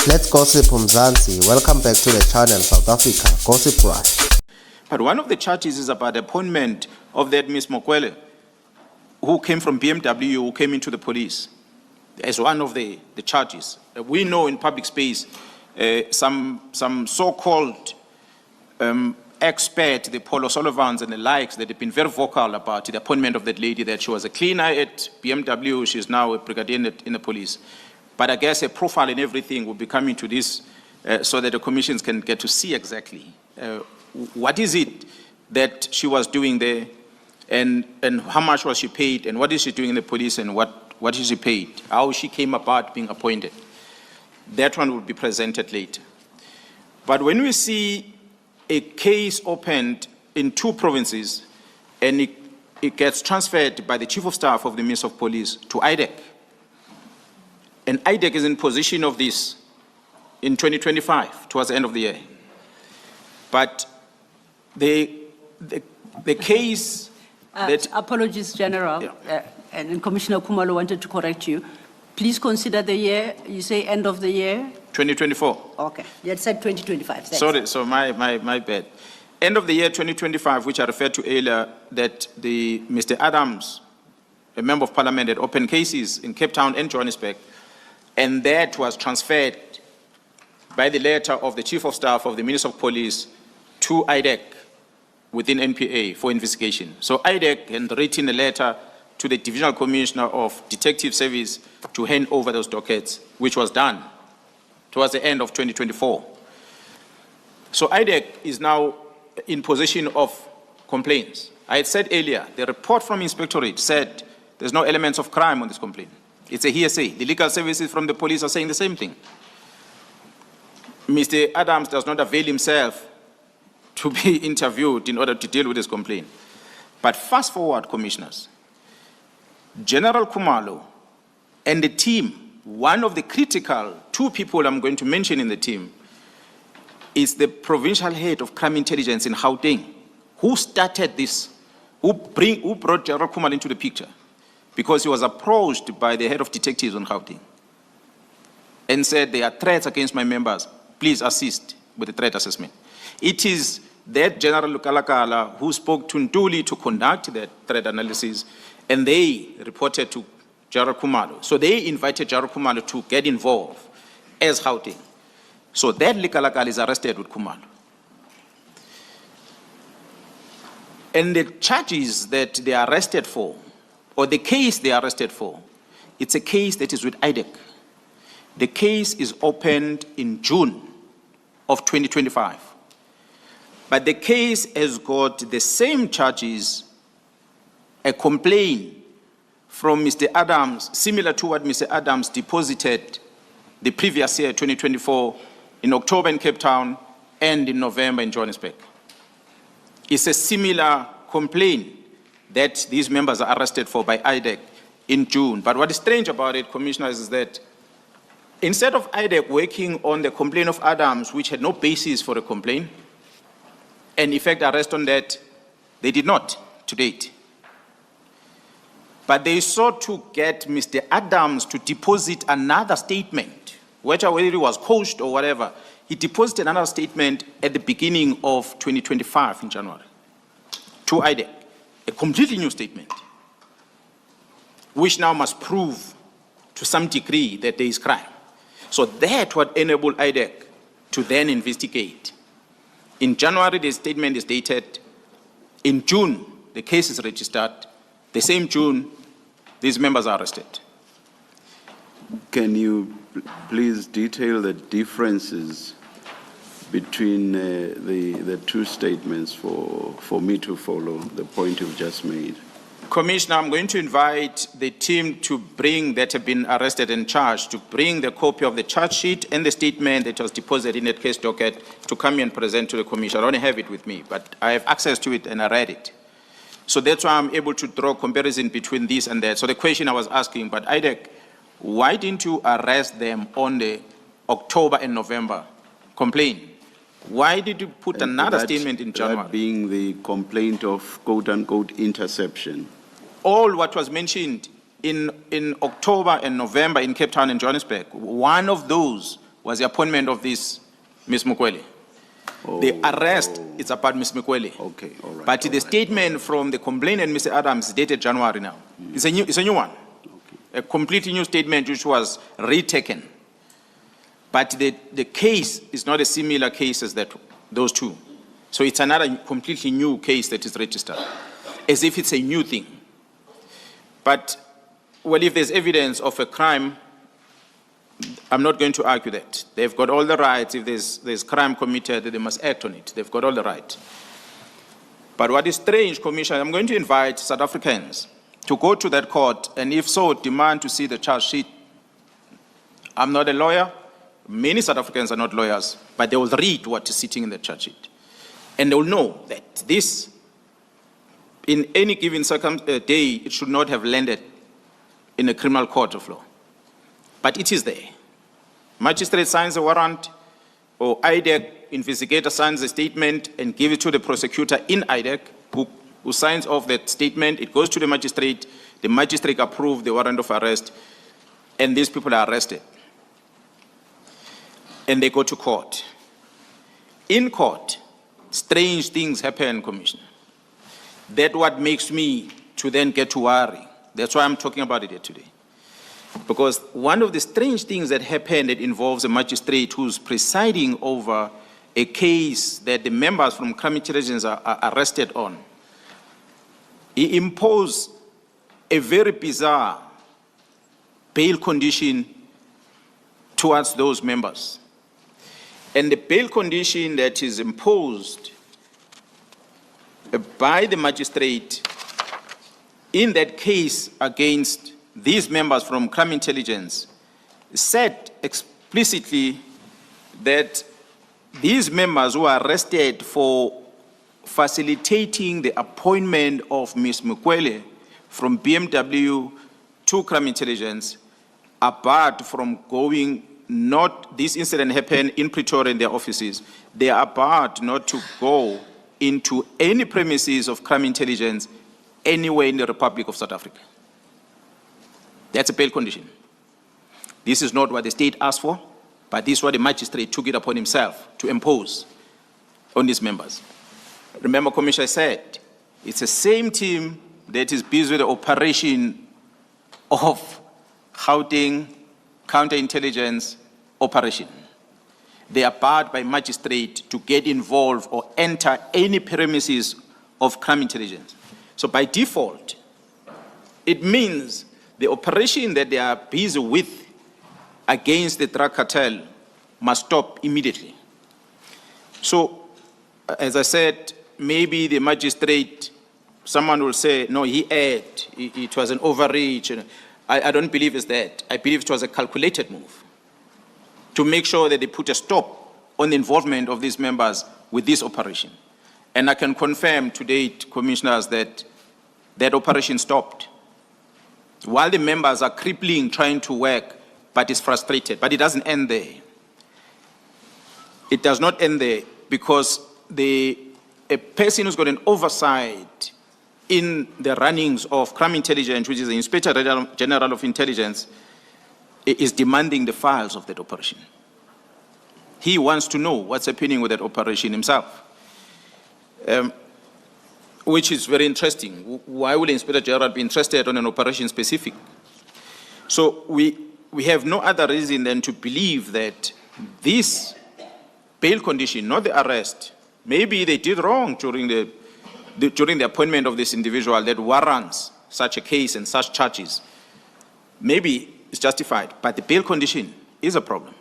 Let's gossip Mkhwanazi. Welcome back to the channel, South Africa Gossip Rush. But one of the charges is about the appointment of that Ms. Mokwele, who came from BMW, who came into the police, as one of the charges. We know in public space, some so-called expert, the Paul O'Sullivans and the likes, that have been very vocal about the appointment of that lady, that she was a cleaner at BMW, she's now a brigadier in the police. But I guess a profile and everything will be coming to this so that the commissions can get to see exactly what is it that she was doing there, and how much was she paid, and what is she doing in the police, and what is she paid, how she came about being appointed. That one will be presented later. But when we see a case opened in 2 provinces and it gets transferred by the Chief of Staff of the Minister of Police to IDEC, and IDEC is in position of this in 2025, towards the end of the year. But the case that... Apologies, General. Yeah. And Commissioner Khumalo wanted to correct you. Please consider the year, you say end of the year? 2024. Okay, you had said 2025. Thanks. Sorry, so my bad. End of the year 2025, which I referred to earlier, that Mr. Adams, a member of parliament, had opened cases in Cape Town and Johannesburg, and that was transferred by the letter of the Chief of Staff of the Minister of Police to IDEC within NPA for investigation. So IDEC had written a letter to the Divisional Commissioner of Detective Service to hand over those dockets, which was done towards the end of 2024. So IDEC is now in possession of complaints. I had said earlier, the report from Inspectorate said there's no elements of crime on this complaint. It's a hearsay. The legal services from the police are saying the same thing. Mr. Adams does not avail himself to be interviewed in order to deal with this complaint. But fast forward, commissioners, General Khumalo and the team, one of the critical 2 people I'm going to mention in the team is the provincial head of crime intelligence in Gauteng, who started this, who brought General Khumalo into the picture, because he was approached by the head of detectives on Gauteng and said, there are threats against my members, please assist with the threat assessment. It is that General Lukalakala who spoke to Ntuli to conduct that threat analysis, and they reported to General Khumalo. So they invited General Khumalo to get involved as Gauteng. So that Lukalakala is arrested with Khumalo. And the charges that they are arrested for, or the case they are arrested for, it's a case that is with IDEC. The case is opened in June of 2025. But the case has got the same charges, a complaint from Mr. Adams, similar to what Mr. Adams deposited the previous year, 2024, in October in Cape Town and in November in Johannesburg. It's a similar complaint that these members are arrested for by IDEC in June. But what is strange about it, commissioners, is that instead of IDEC working on the complaint of Adams, which had no basis for a complaint, and effect arrest on that, they did not to date. But they sought to get Mr. Adams to deposit another statement, whether it was coached or whatever. He deposited another statement at the beginning of 2025 in January to IDEC, a completely new statement, which now must prove to some degree that there is crime. So that what enabled IDEC to then investigate. In January, the statement is dated. In June, the case is registered. The same June, these members are arrested. Can you please detail the differences between the 2 statements for me to follow the point you've just made? Commissioner, I'm going to invite the team to bring that have been arrested and charged, to bring the copy of the charge sheet and the statement that was deposited in that case docket to come and present to the commission. I don't have it with me, but I have access to it and I read it. So that's why I'm able to draw comparison between this and that. So the question I was asking, but IDEC, why didn't you arrest them on the October and November complaint? Why did you put another statement in January? That being the complaint of quote-unquote interception. All what was mentioned in October and November in Cape Town and Johannesburg, one of those was the appointment of this Ms. Mokwele. The arrest is about Ms. Mokwele. Okay, all right. But the statement from the complainant, Mr. Adams, is dated January now. It's a new one. Okay. A completely new statement which was retaken. But the case is not a similar case as those two. So it's another completely new case that is registered, as if it's a new thing. But, well, if there's evidence of a crime, I'm not going to argue that. They've got all the rights. If there's crime committed, they must act on it. They've got all the right. But what is strange, Commissioner, I'm going to invite South Africans to go to that court, and if so, demand to see the charge sheet. I'm not a lawyer. Many South Africans are not lawyers, but they will read what is sitting in the charge sheet. And they will know that this, in any given day, it should not have landed in a criminal court of law. But it is there. Magistrate signs a warrant, or IDEC investigator signs a statement and gives it to the prosecutor in IDEC, who signs off that statement. It goes to the magistrate approves the warrant of arrest, and these people are arrested. And they go to court. In court, strange things happen, Commissioner. That's what makes me to then get to worry. That's why I'm talking about it here today. Because one of the strange things that happened that involves a magistrate who's presiding over a case that the members from crime intelligence are arrested on, he imposed a very bizarre bail condition towards those members. And the bail condition that is imposed by the magistrate in that case against these members from crime intelligence said explicitly that these members who are arrested for facilitating the appointment of Ms. Mokwele from BMW to crime intelligence, apart from going, not this incident happened in Pretoria in their offices, they are barred not to go into any premises of crime intelligence anywhere in the Republic of South Africa. That's a bail condition. This is not what the state asked for, but this is what the magistrate took it upon himself to impose on these members. Remember, Commissioner said, it's the same team that is busy with the operation of Gauteng counterintelligence operation. They are barred by magistrate to get involved or enter any premises of crime intelligence. So by default, it means the operation that they are busy with against the drug cartel must stop immediately. So, as I said, maybe the magistrate, someone will say, no, he erred, it was an overreach. I don't believe it's that. I believe it was a calculated move to make sure that they put a stop on the involvement of these members with this operation. And I can confirm to date, commissioners, that that operation stopped. While the members are crippling, trying to work, but it's frustrated. But it doesn't end there. It does not end there because a person who's got an oversight in the runnings of crime intelligence, which is the Inspector General of Intelligence, is demanding the files of that operation. He wants to know what's happening with that operation himself, which is very interesting. Why would the Inspector General be interested on an operation specific? So we have no other reason than to believe that this bail condition, not the arrest, maybe they did wrong during the appointment of this individual that warrants such a case and such charges. Maybe it's justified, but the bail condition is a problem.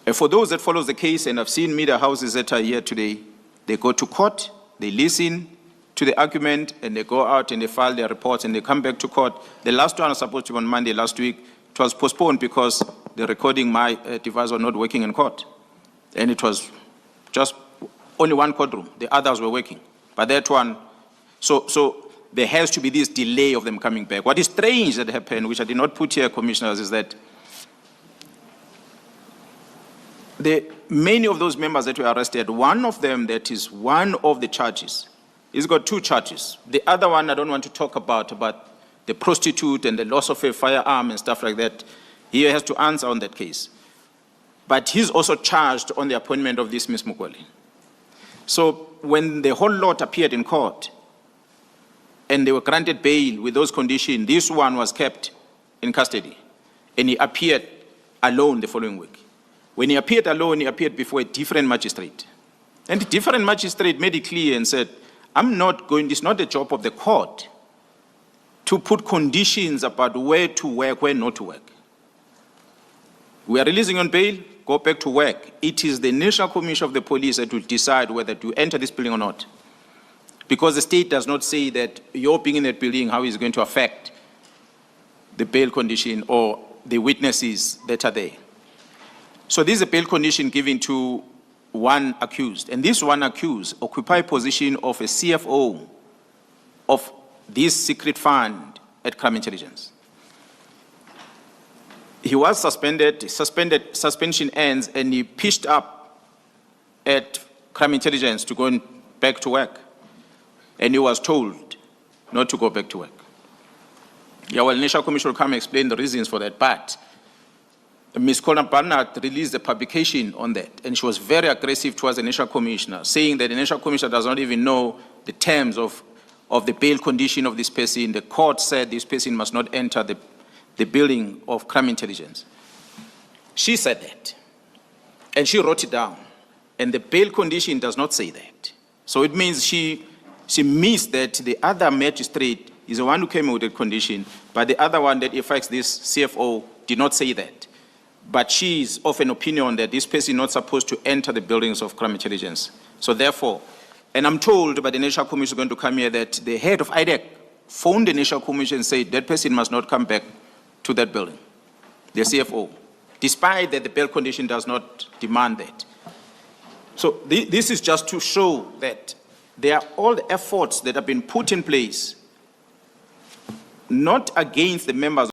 And for those that follow the case, and I've seen media houses that are here today, they go to court, they listen to the argument, and they go out and they file their reports and they come back to court. The last one was supposed to be on Monday last week. It was postponed because the recording my device was not working in court. And it was just only one courtroom. The others were working. But that one, so there has to be this delay of them coming back. What is strange that happened, which I did not put here, commissioners, is that many of those members that were arrested, one of them that is one of the charges, he's got two charges. The other one I don't want to talk about the prostitute and the loss of a firearm and stuff like that. He has to answer on that case. but he's also charged on the appointment of this Ms. Mokwele. So when the whole lot appeared in court and they were granted bail with those conditions, this one was kept in custody and he appeared alone the following week. When he appeared alone, he appeared before a different magistrate. And the different magistrate made it clear and said, it's not the job of the court to put conditions about where to work, where not to work. We are releasing on bail, go back to work. It is the National Commission of the Police that will decide whether to enter this building or not. Because the state does not say that your being in that building, how is it going to affect the bail condition or the witnesses that are there. So this is a bail condition given to one accused. And this one accused occupies position of a CFO of this secret fund at Crime Intelligence. He was suspension ends, and he pitched up at Crime Intelligence to go back to work. And he was told not to go back to work. Yeah, well, National Commission will come and explain the reasons for that, but Ms. Barnard released a publication on that, and she was very aggressive towards the National Commissioner, saying that the National Commissioner does not even know the terms of the bail condition of this person. The court said this person must not enter the building of Crime Intelligence. She said that, and she wrote it down, and the bail condition does not say that. So it means she missed that the other magistrate is the one who came with the condition, but the other one that affects this CFO did not say that. But she is of an opinion that this person is not supposed to enter the buildings of Crime Intelligence. So therefore, and I'm told by the National Commission is going to come here that the head of IDEC phoned the National Commission and said that person must not come back to that building, the CFO, despite that the bail condition does not demand that. So this is just to show that there are all the efforts that have been put in place, not against the members